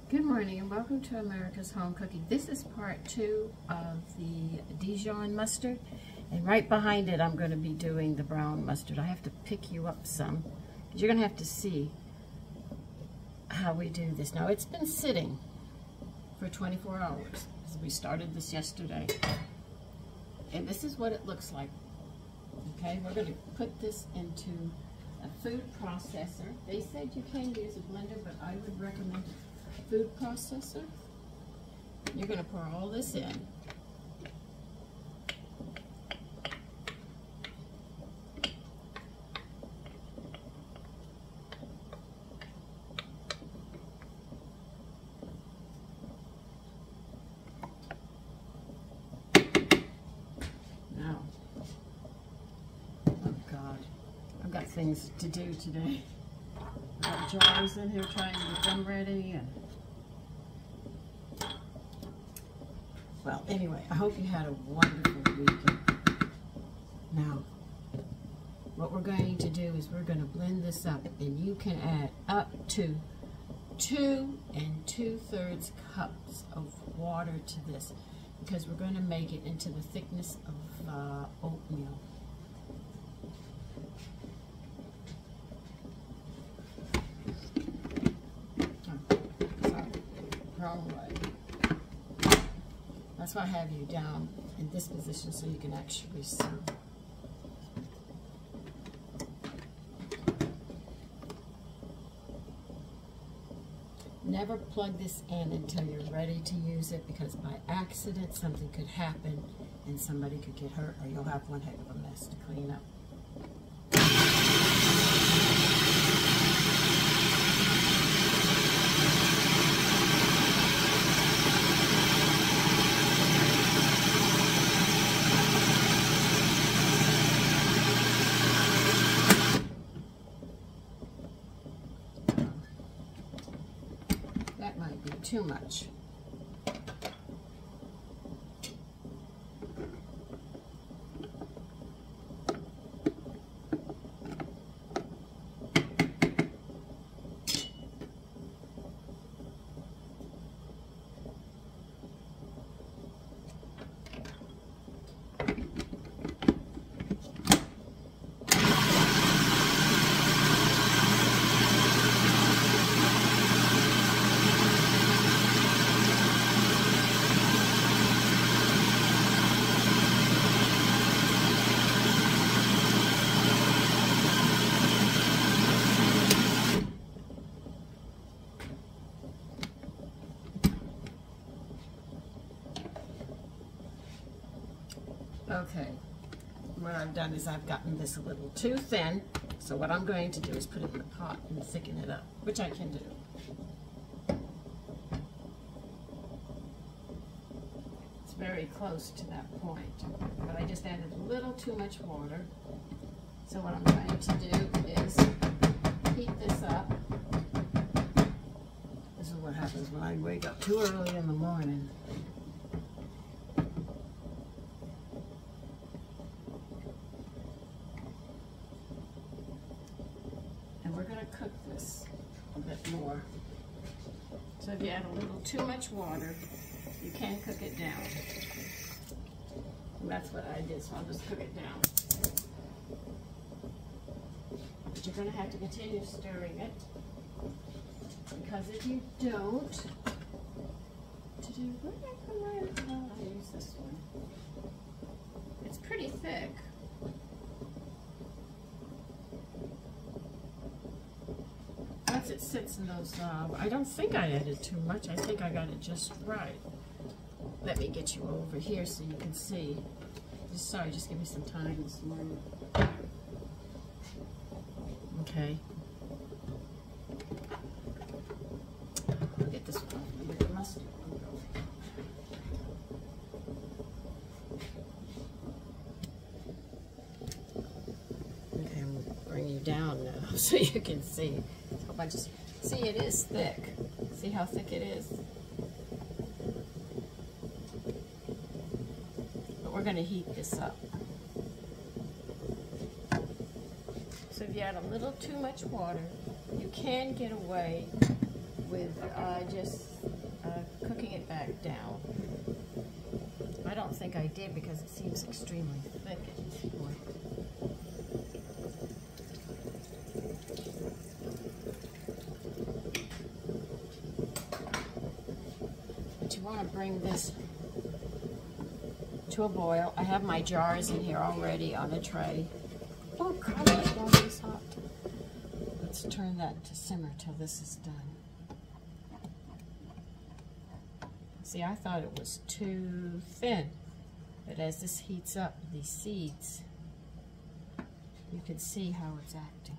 Good morning and welcome to America's Home Cooking. This is part 2 of the Dijon mustard, and right behind it I'm going to be doing the brown mustard. I have to pick you up some because you're going to have to see how we do this. Now it's been sitting for 24 hours because we started this yesterday, and this is what it looks like. Okay, we're going to put this into a food processor. They said you can use a blender, but I would recommend food processor. You're going to pour all this in. Now, oh God, I've got things to do today. I've got jars in here trying to get them ready, and well, anyway, I hope you had a wonderful weekend. Now, what we're going to do is we're going to blend this up, and you can add up to 2 2/3 cups of water to this because we're going to make it into the thickness of oatmeal. Wrong way. That's why I have you down in this position so you can actually see. Never plug this in until you're ready to use it, because by accident something could happen and somebody could get hurt, or you'll have one heck of a mess to clean up. That might be too much. Okay, what I've done is I've gotten this a little too thin, so what I'm going to do is put it in the pot and thicken it up, which I can do. It's very close to that point, but I just added a little too much water. So what I'm going to do is heat this up. This is what happens when I wake up too early in the morning. We're going to cook this a bit more. So if you add a little too much water, you can cook it down. And that's what I did, so I'll just cook it down. But you're going to have to continue stirring it, because if you don't, where did I put my, well, I'll use this one. It's pretty thick. Once it sits in those, I don't think I added too much. I think I got it just right. Let me get you over here so you can see. Sorry, just give me some time this morning. Okay. I'll get this one. I'll get the mustard one going. Okay, I'm going to bring you down now so you can see. See, it is thick. See how thick it is? But we're going to heat this up. So if you add a little too much water, you can get away with with just cooking it back down. I don't think I did because it seems extremely thick at this point. But you want to bring this to a boil. I have my jars in here already on a tray. Oh gosh, that is hot. Let's turn that to simmer till this is done. See, I thought it was too thin, but as this heats up, these seeds, you can see how it's acting.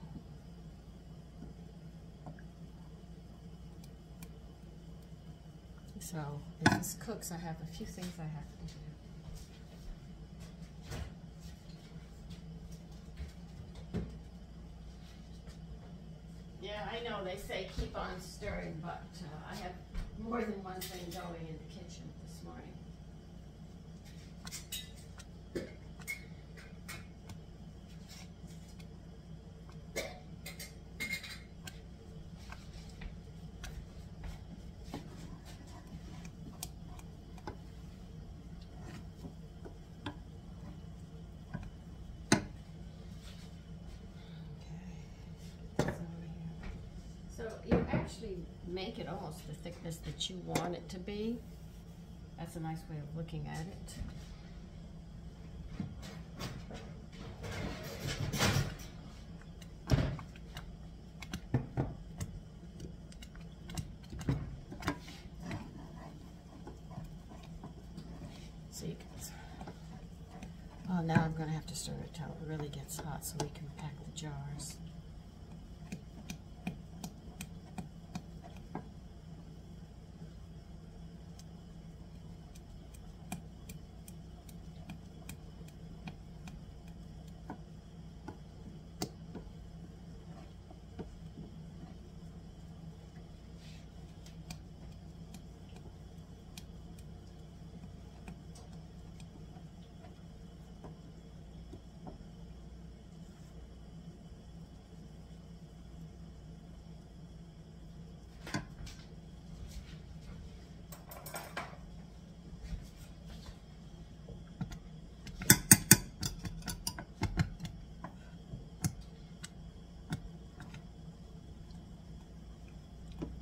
So, as this cooks, I have a few things I have to do. Yeah, I know, they say keep on stirring, but I have more than one thing going in the kitchen this morning. So you actually make it almost the thickness that you want it to be. That's a nice way of looking at it. So you can, well, now I'm going to have to stir it till it really gets hot so we can pack the jars.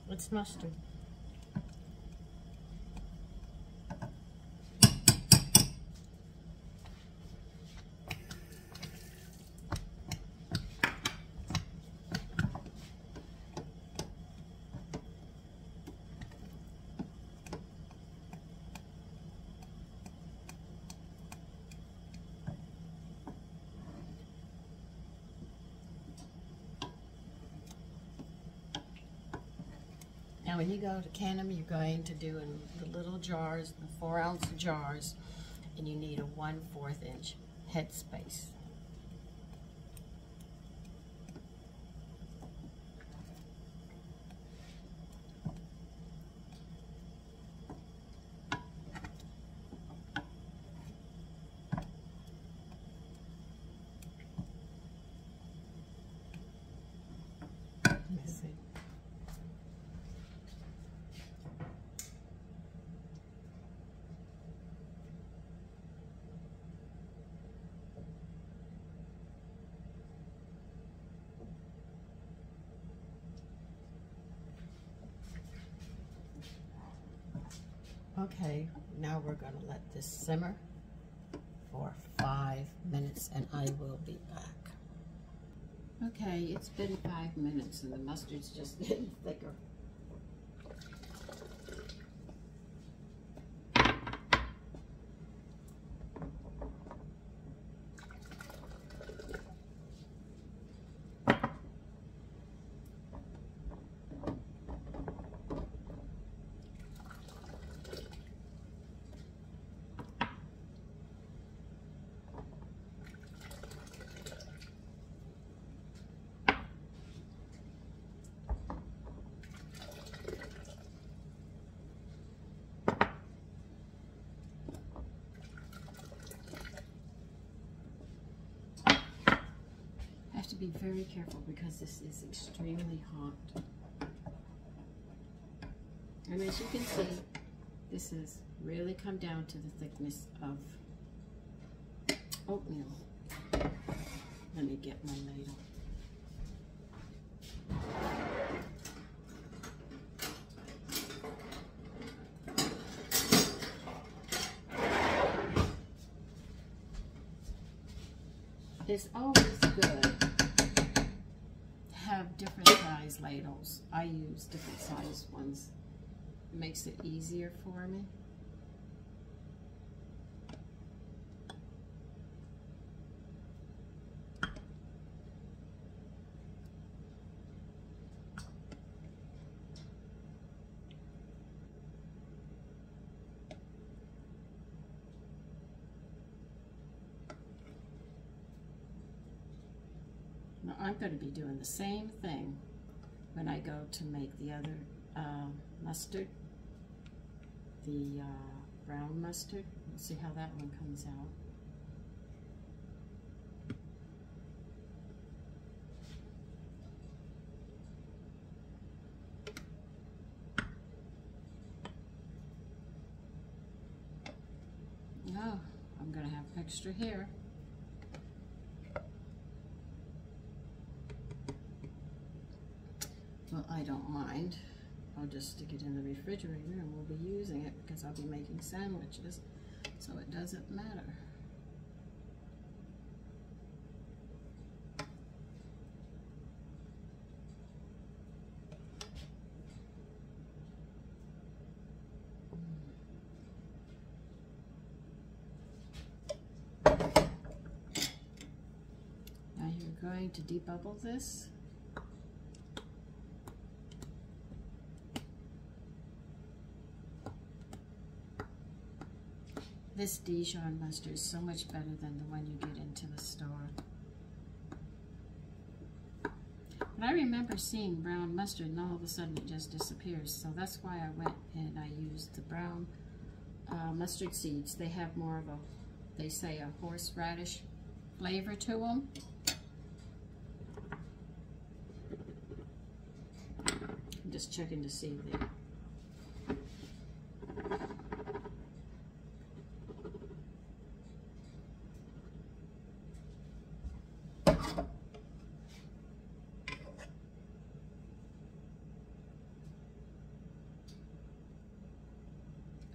It's mustard. Now when you go to can them, you're going to do in the little jars, the 4-ounce jars, and you need a 1/4 inch head space. Let me see. Okay, now we're going to let this simmer for 5 minutes and I will be back. Okay, it's been 5 minutes and the mustard's just getting thicker. To be very careful because this is extremely hot. And as you can see, this has really come down to the thickness of oatmeal. Let me get my ladle. It's always good to have different size ladles. I use different size ones. It makes it easier for me. Now I'm going to be doing the same thing when I go to make the other mustard, the brown mustard. We'll see how that one comes out. Oh, I'm going to have extra here. Well, I don't mind. I'll just stick it in the refrigerator and we'll be using it because I'll be making sandwiches, so it doesn't matter. Now you're going to debubble this. This Dijon mustard is so much better than the one you get into the store. But I remember seeing brown mustard and all of a sudden it just disappears. So that's why I went and I used the brown mustard seeds. They have more of a, they say, a horseradish flavor to them. I'm just checking to see if they...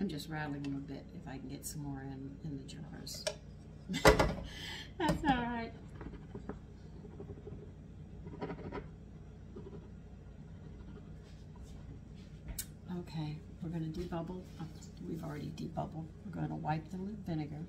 I'm just rattling them a bit if I can get some more in the jars. That's all right. Okay, we're going to debubble. We've already debubbled. We're going to wipe them with vinegar.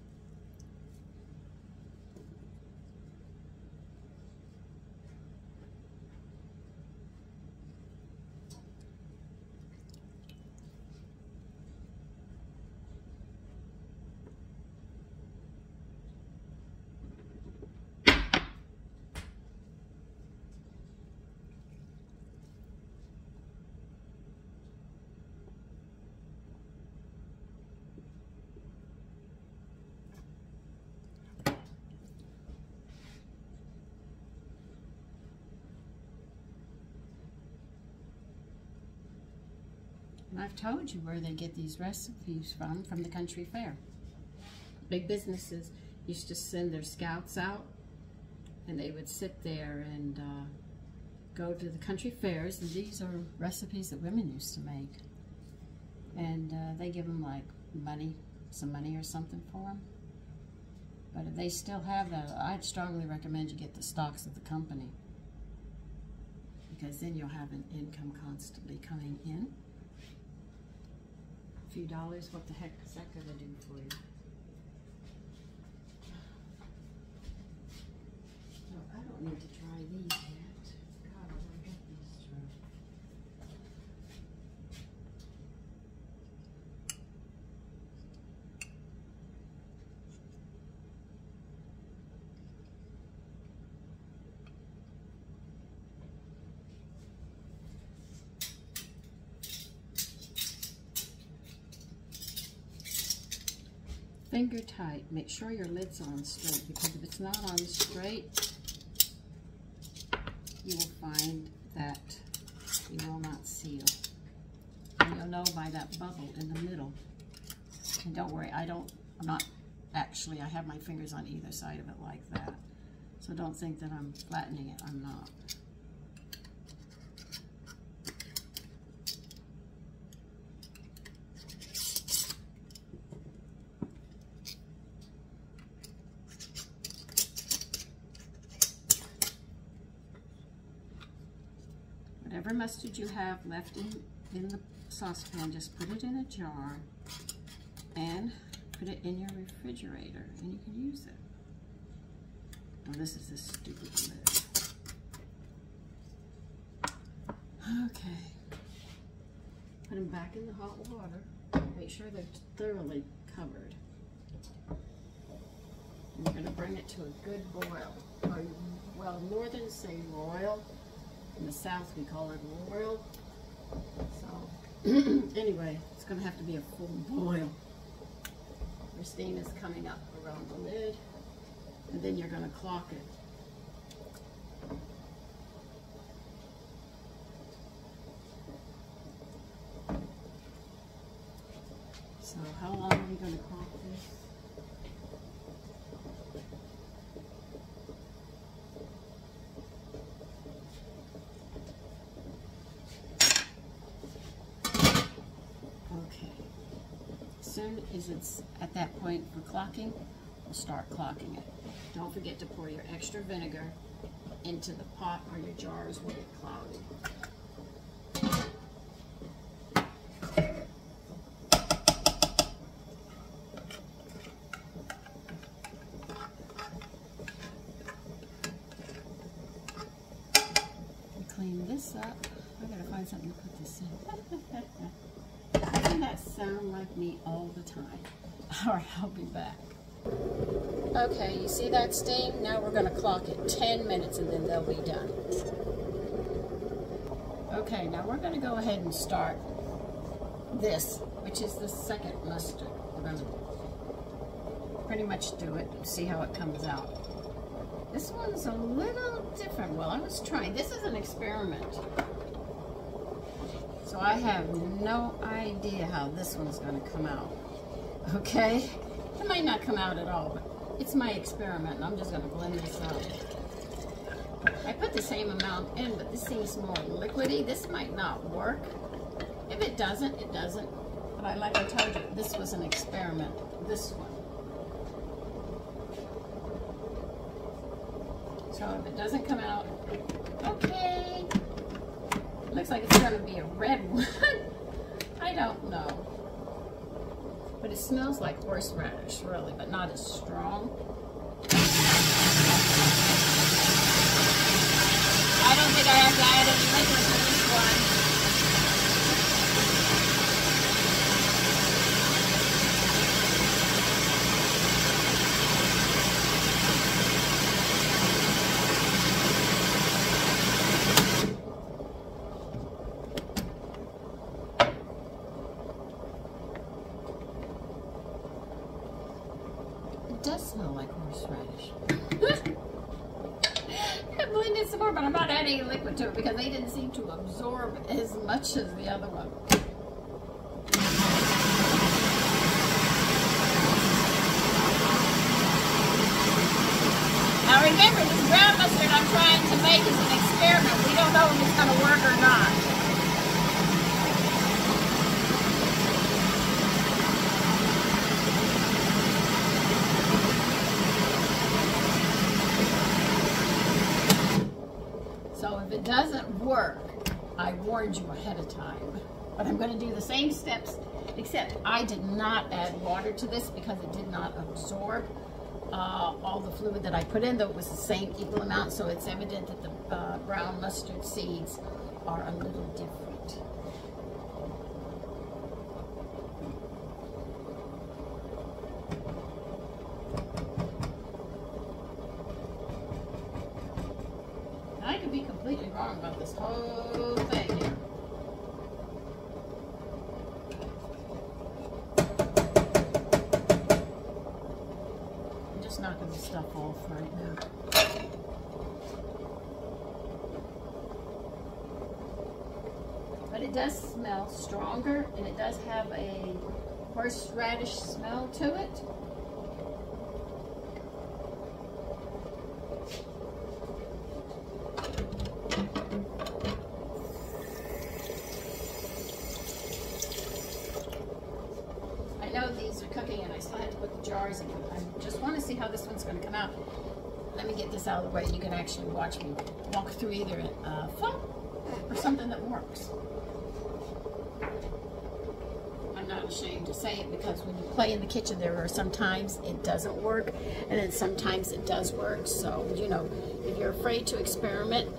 And I've told you where they get these recipes from the country fair. Big businesses used to send their scouts out, and they would sit there and go to the country fairs, and these are recipes that women used to make. And they give them like money, some money or something for them. But if they still have that, I'd strongly recommend you get the stocks of the company, because then you'll have an income constantly coming in. A few dollars, what the heck is that going to do for you? No, I don't need to try these yet. God, I want to get these through. Finger tight. Make sure your lid's on straight, because if it's not on straight, you will find that you will not seal. And you'll know by that bubble in the middle. And don't worry, I have my fingers on either side of it like that. So don't think that I'm flattening it, I'm not. Whatever mustard you have left in the saucepan, just put it in a jar and put it in your refrigerator, and you can use it. Oh, this is a stupid lid. Okay. Put them back in the hot water. Make sure they're thoroughly covered. And you're going to bring it to a good boil. Or, well, northerns say royal. In the south, we call it royal. So, anyway, it's going to have to be a full boil. Your steam is coming up around the lid, and then you're going to clock it. So, how long are we going to clock this? As soon as it's at that point for clocking, we'll start clocking it. Don't forget to pour your extra vinegar into the pot or your jars will get cloudy. Clean this up. I gotta find something to put this in. Doesn't that sound like me all the time? All right, I'll be back. Okay, you see that steam? Now we're going to clock it 10 minutes and then they'll be done. Okay, now we're going to go ahead and start this, which is the second mustard. We're going to pretty much do it and see how it comes out. This one's a little different. Well, I was trying. This is an experiment. So I have no idea how this one's going to come out. Okay? It might not come out at all, but it's my experiment, and I'm just going to blend this out. I put the same amount in, but this seems more liquidy. This might not work. If it doesn't, it doesn't. But like I told you, this was an experiment. This one. So if it doesn't come out, okay. Looks like it's going to be a red one. I don't know. But it smells like horseradish, really, but not as strong. I don't think I have to add any liquid to this one. It does smell like horseradish. I blended some more, but I'm not adding any liquid to it because they didn't seem to absorb as much as the other one. Now remember, this brown mustard I'm trying to make is an experiment. We don't know if it's going to work or not. So if it doesn't work, I warned you ahead of time. But I'm going to do the same steps, except I did not add water to this because it did not absorb all the fluid that I put in, though it was the same equal amount, so it's evident that the brown mustard seeds are a little different. I could be completely wrong about this whole thing here. I'm just knocking the stuff off right now. But it does smell stronger, and it does have a horseradish smell to it. I know these are cooking, and I still have to put the jars in. I just want to see how this one's going to come out. Let me get this out of the way. You can actually watch me walk through either a flip or something that works. I'm not ashamed to say it, because when you play in the kitchen, there are sometimes it doesn't work, and then sometimes it does work. So, you know, if you're afraid to experiment,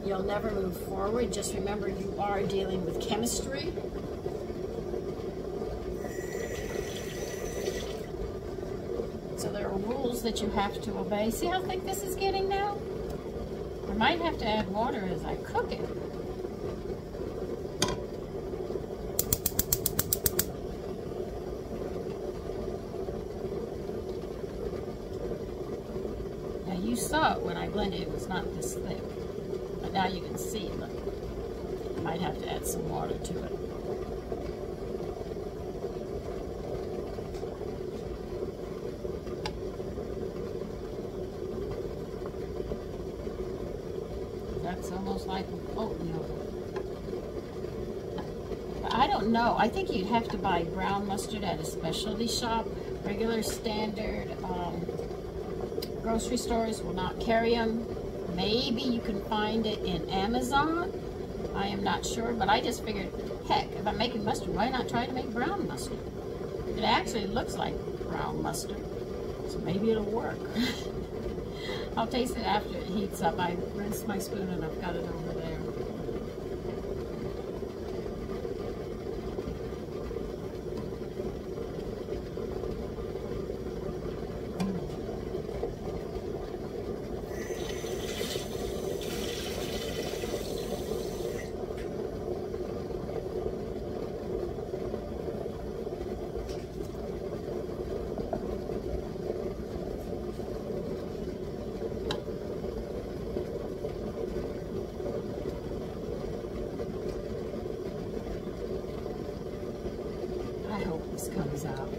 you'll never move forward. Just remember, you are dealing with chemistry. So there are rules that you have to obey. See how thick this is getting now? I might have to add water as I cook it. Now you saw it when I blended, it was not this thick. But now you can see, look. I might have to add some water to it. That's almost like oatmeal. I don't know. I think you'd have to buy brown mustard at a specialty shop. Regular standard grocery stores will not carry them. Maybe you can find it in Amazon. I am not sure, but I just figured, heck, if I'm making mustard, why not try to make brown mustard? It actually looks like brown mustard, so maybe it'll work. I'll taste it after it heats up. I rinsed my spoon and I've got it over there. I hope this comes out.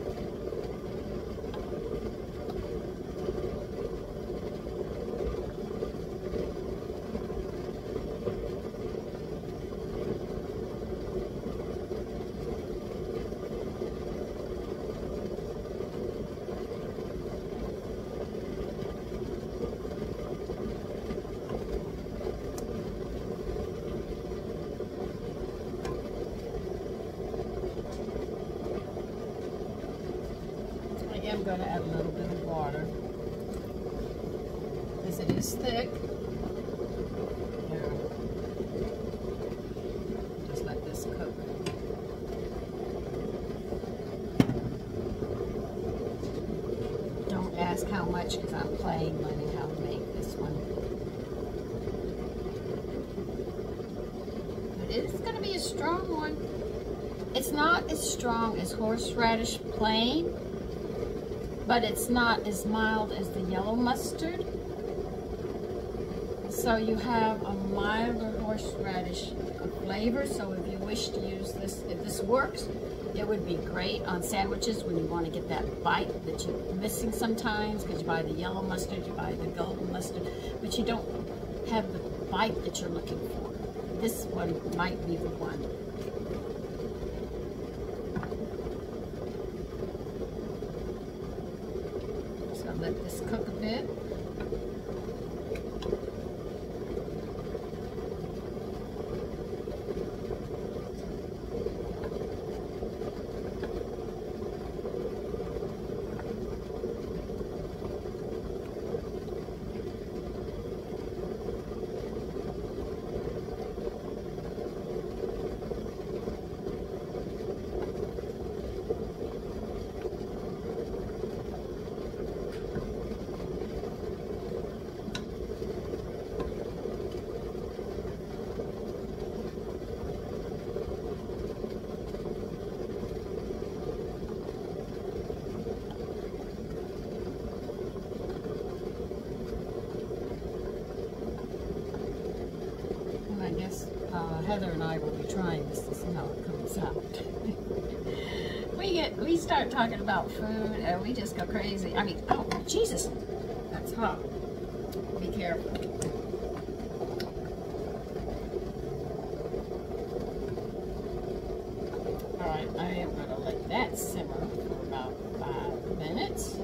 I'm going to add a little bit of water because it is thick. Here. Just let this cook. Don't ask how much, because I'm playing learning how to make this one. But it is going to be a strong one. It's not as strong as horseradish plain, but it's not as mild as the yellow mustard. So you have a milder horseradish flavor. So if you wish to use this, if this works, it would be great on sandwiches when you want to get that bite that you're missing sometimes, because you buy the yellow mustard, you buy the golden mustard, but you don't have the bite that you're looking for. This one might be the one. Let this cook a bit. Heather and I will be trying this to see how it comes out. We start talking about food and we just go crazy. I mean, oh Jesus, that's hot. Be careful. All right, I am going to let that simmer for about 5 minutes.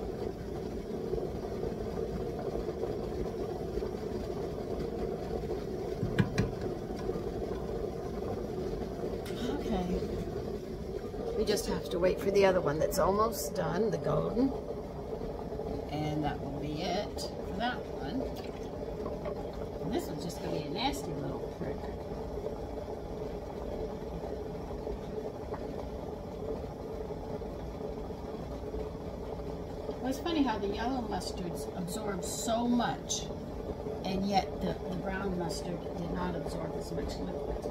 We just have to wait for the other one that's almost done, the golden. And that will be it for that one. And this one's just going to be a nasty little prick. Well, it's funny how the yellow mustards absorb so much, and yet the brown mustard did not absorb as much liquid.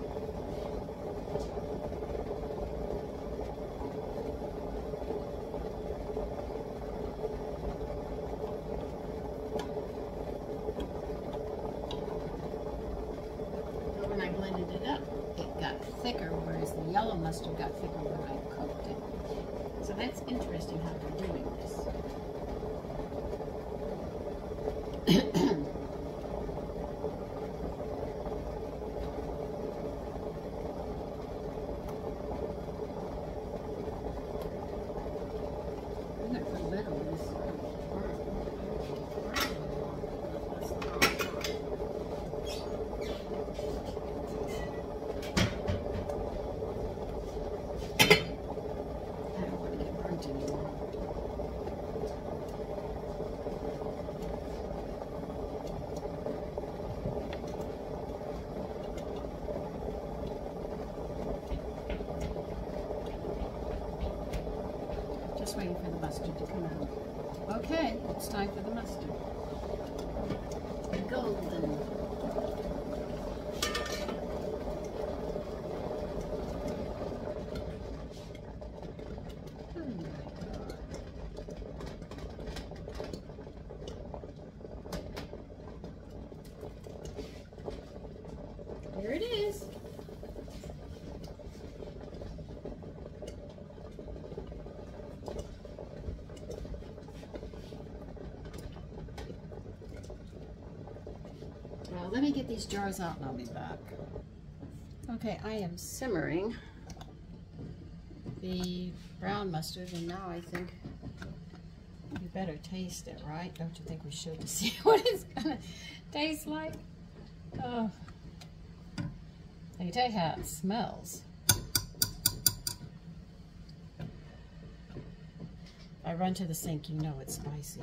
When I blended it up, it got thicker, whereas the yellow mustard got thicker when I cooked it. So that's interesting how they're doing this. I'm going to put a lid on this. Just waiting for the mustard to come out. Okay, it's time for the mustard. Golden. Oh my God. Here it is. Well, let me get these jars out and I'll be back. Okay, I am simmering the brown mustard, and now I think we better taste it, right? Don't you think we should, to see what it's gonna taste like? Oh, I can tell you how it smells. If I run to the sink, you know it's spicy.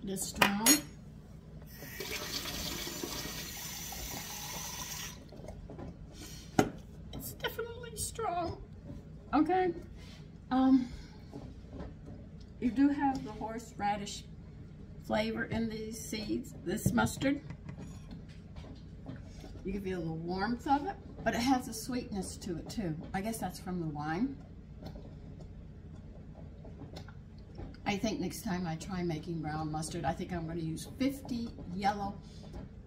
It is strong. It's definitely strong. Okay. You do have the horseradish flavor in these seeds, this mustard. You can feel the warmth of it, but it has a sweetness to it too. I guess that's from the wine. I think next time I try making brown mustard, I think I'm going to use 50 yellow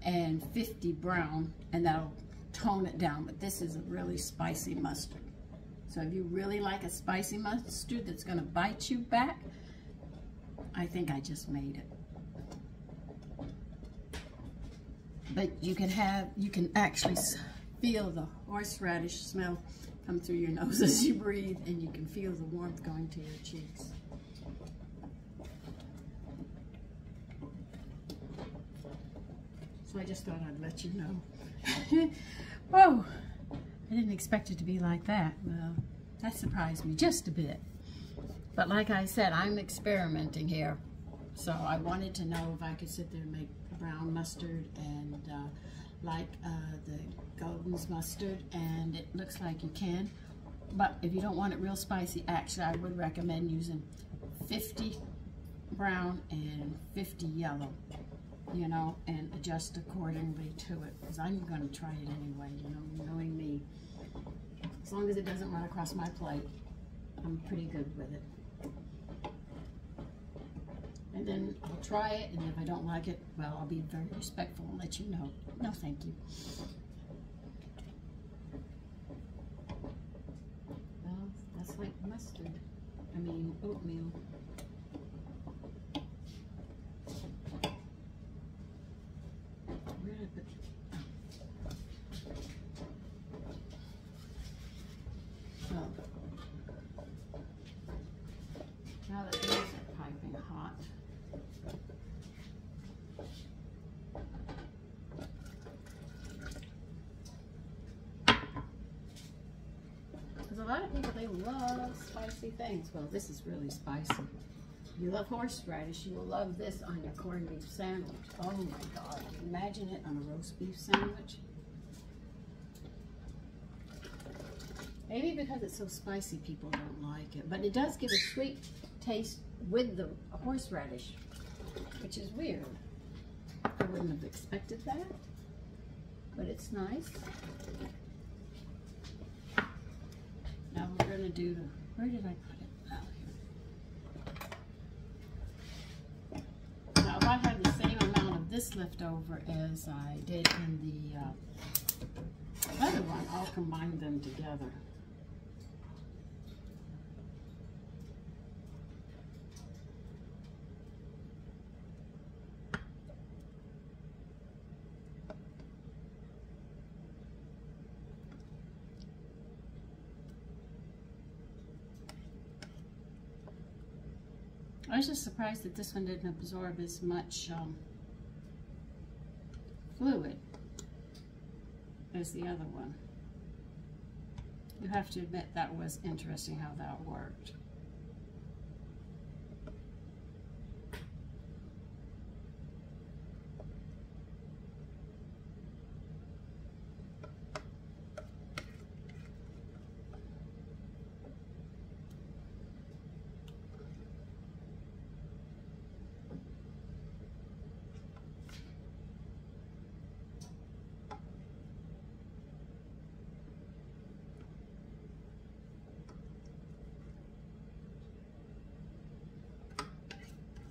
and 50 brown, and that'll tone it down. But this is a really spicy mustard. So if you really like a spicy mustard that's going to bite you back, I think I just made it. But you can actually feel the horseradish smell come through your nose as you breathe, and you can feel the warmth going to your cheeks. So I just thought I'd let you know. Whoa, I didn't expect it to be like that. Well, that surprised me just a bit. But like I said, I'm experimenting here. So I wanted to know if I could sit there and make brown mustard and the Golden's mustard, and it looks like you can. But if you don't want it real spicy, actually I would recommend using 50 brown and 50 yellow, you know, and adjust accordingly to it, because I'm going to try it anyway, you know, knowing me. As long as it doesn't run across my plate. I'm pretty good with it. And then I'll try it, and if I don't like it, well, I'll be very respectful and let you know. No, thank you. Well, that's like mustard. I mean, oatmeal. Where did I put it? Oh. Now that these are piping hot, because a lot of people, they love spicy things. Well, this is really spicy. If you love horseradish, you will love this on your corned beef sandwich. Oh my God, imagine it on a roast beef sandwich. Maybe because it's so spicy, people don't like it. But it does give a sweet taste with the horseradish, which is weird. I wouldn't have expected that, but it's nice. Now we're going to do the, where did I put it? Oh, here. Now if I had the same amount of this left over as I did in the other one, I'll combine them together. I was just surprised that this one didn't absorb as much fluid as the other one. You have to admit that was interesting how that worked.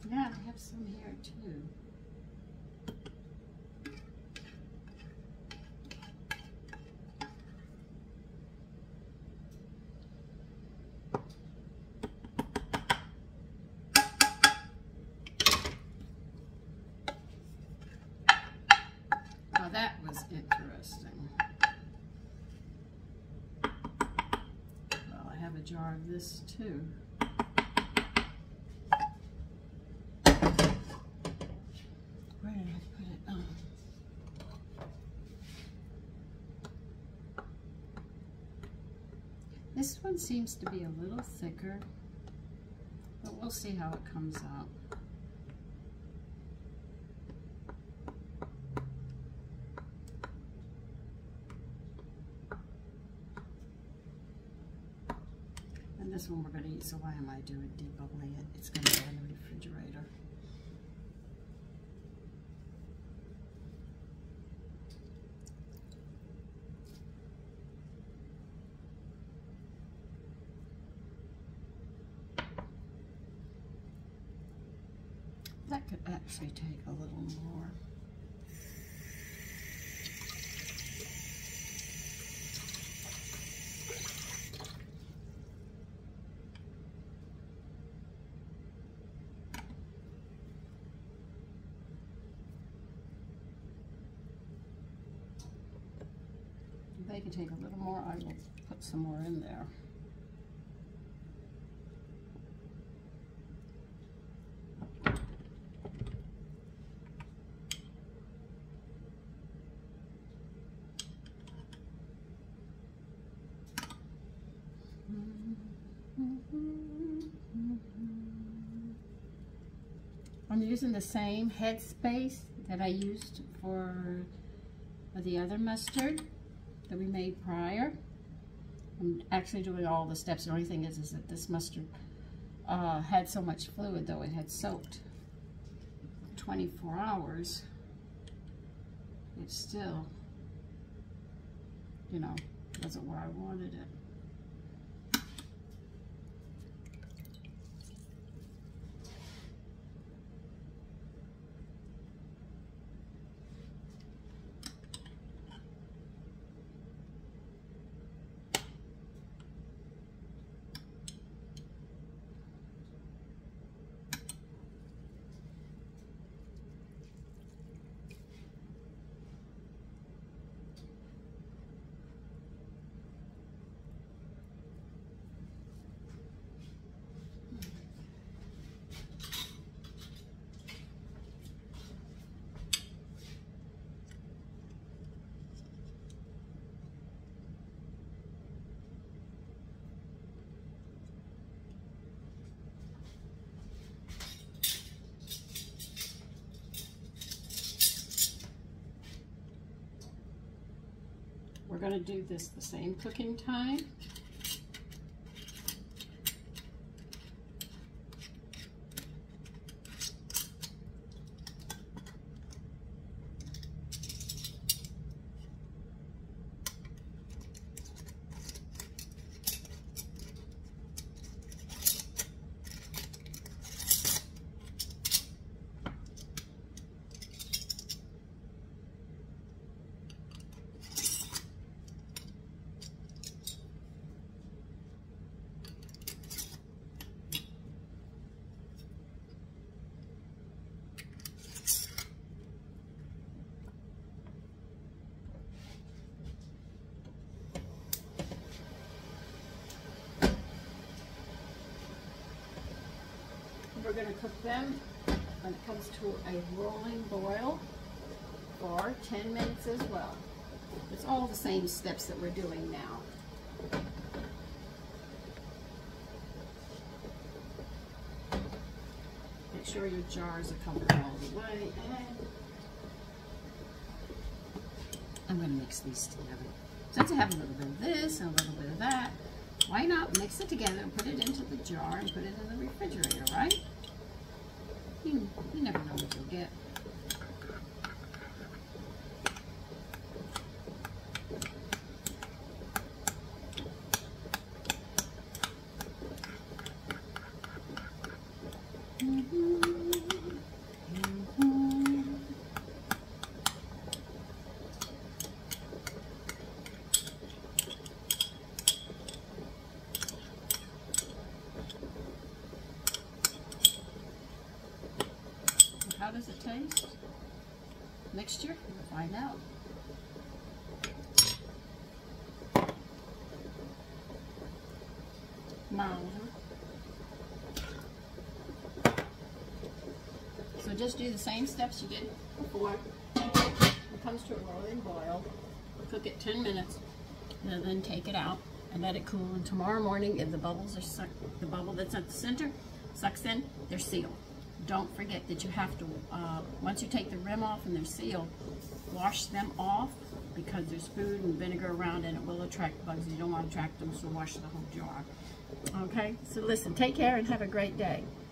Yeah, I have some here too. Now that was interesting. Well, I have a jar of this too. Where did I put it? Oh. This one seems to be a little thicker, but we'll see how it comes out. And this one we're going to eat, so why am I doing debubbling it? It's going to go in the refrigerator. That could actually take a little more. If they could take a little more, I will put some more in there. I'm using the same headspace that I used for the other mustard that we made prior. I'm actually doing all the steps. The only thing is that this mustard had so much fluid, though it had soaked 24 hours. It still, you know, wasn't where I wanted it. We're going to do this the same cooking time. We're going to cook them when it comes to a rolling boil for 10 minutes as well. It's all the same steps that we're doing now. Make sure your jars are covered all the way, and I'm going to mix these together. Since I have a little bit of this and a little bit of that, why not mix it together and put it into the jar and put it in the refrigerator, right? You never know what you'll get. How does it taste? Mixture? We'll find out. Mild. So just do the same steps you did before. When it comes to a rolling boil, cook it 10 minutes, and then take it out and let it cool. And tomorrow morning, if the bubbles are sucked, the bubble that's at the center sucks in, they're sealed. Don't forget that you have to, once you take the rim off and they're sealed, wash them off because there's food and vinegar around and it will attract bugs. You don't want to attract them, so wash the whole jar. Okay, so listen, take care and have a great day.